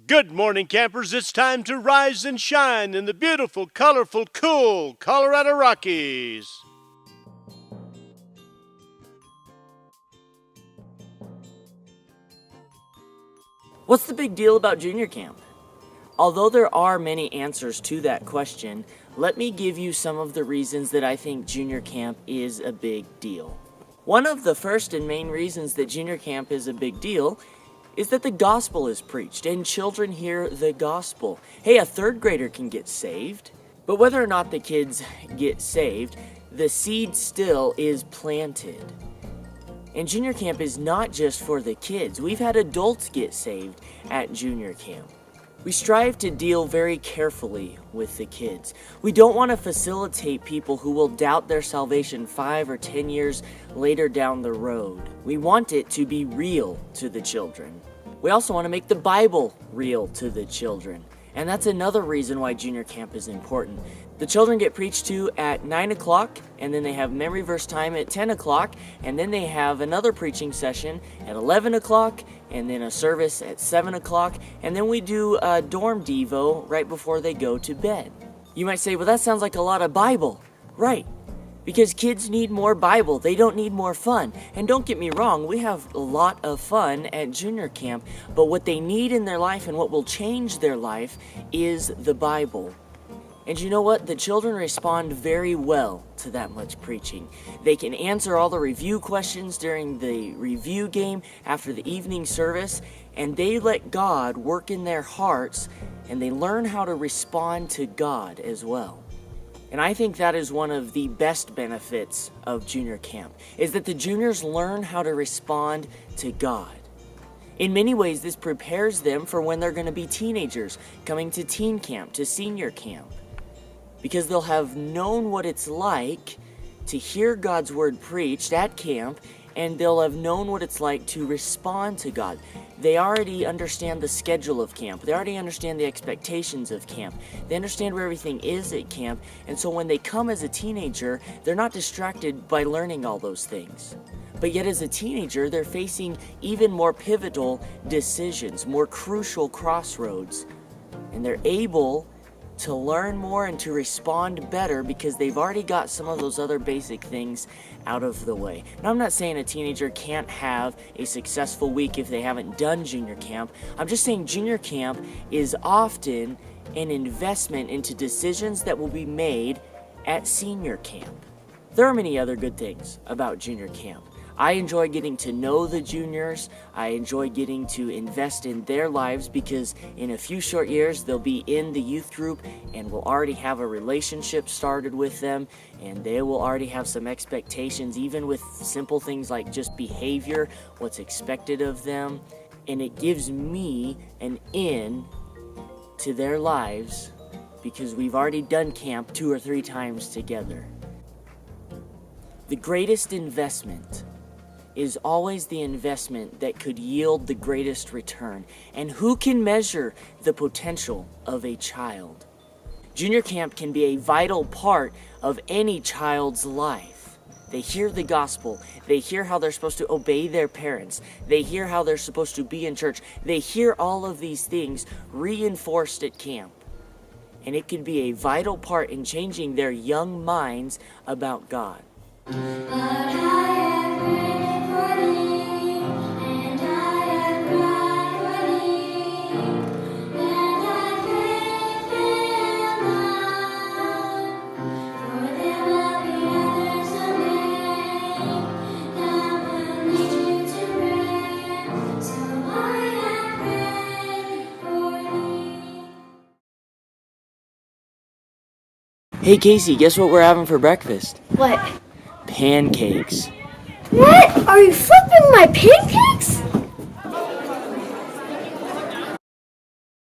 Good morning, campers. It's time to rise and shine in the beautiful, colorful, cool Colorado Rockies. What's the big deal about junior camp? Although there are many answers to that question, let me give you some of the reasons that I think junior camp is a big deal. One of the first and main reasons that junior camp is a big deal is that the gospel is preached and children hear the gospel. Hey, a third grader can get saved, but whether or not the kids get saved, the seed still is planted. And junior camp is not just for the kids. We've had adults get saved at junior camp. We strive to deal very carefully with the kids. We don't want to facilitate people who will doubt their salvation 5 or 10 years later down the road. We want it to be real to the children. We also want to make the Bible real to the children. And that's another reason why junior camp is important. The children get preached to at 9 o'clock, and then they have memory verse time at 10 o'clock, and then they have another preaching session at 11 o'clock, and then a service at 7 o'clock, and then we do a dorm devo right before they go to bed. You might say, well, that sounds like a lot of Bible. Right, because kids need more Bible. They don't need more fun. And don't get me wrong, we have a lot of fun at junior camp, but what they need in their life and what will change their life is the Bible. And you know what? The children respond very well to that much preaching. They can answer all the review questions during the review game after the evening service, and they let God work in their hearts, and they learn how to respond to God as well. And I think that is one of the best benefits of junior camp, is that the juniors learn how to respond to God. In many ways, this prepares them for when they're going to be teenagers, coming to teen camp, to senior camp. Because they'll have known what it's like to hear God's word preached at camp, and they'll have known what it's like to respond to God. They already understand the schedule of camp. They already understand the expectations of camp. They understand where everything is at camp, and so when they come as a teenager, they're not distracted by learning all those things. But yet as a teenager, they're facing even more pivotal decisions, more crucial crossroads, and they're able to learn more and to respond better because they've already got some of those other basic things out of the way. Now, I'm not saying a teenager can't have a successful week if they haven't done junior camp. I'm just saying junior camp is often an investment into decisions that will be made at senior camp. There are many other good things about junior camp. I enjoy getting to know the juniors. I enjoy getting to invest in their lives because in a few short years they'll be in the youth group and we'll already have a relationship started with them, and they will already have some expectations, even with simple things like just behavior, what's expected of them. And it gives me an in to their lives because we've already done camp 2 or 3 times together. The greatest investment is always the investment that could yield the greatest return. And who can measure the potential of a child? Junior camp can be a vital part of any child's life. They hear the gospel. They hear how they're supposed to obey their parents. They hear how they're supposed to be in church. They hear all of these things reinforced at camp. And it could be a vital part in changing their young minds about God. Hey Casey, guess what we're having for breakfast? What? Pancakes. What? Are you flipping my pancakes?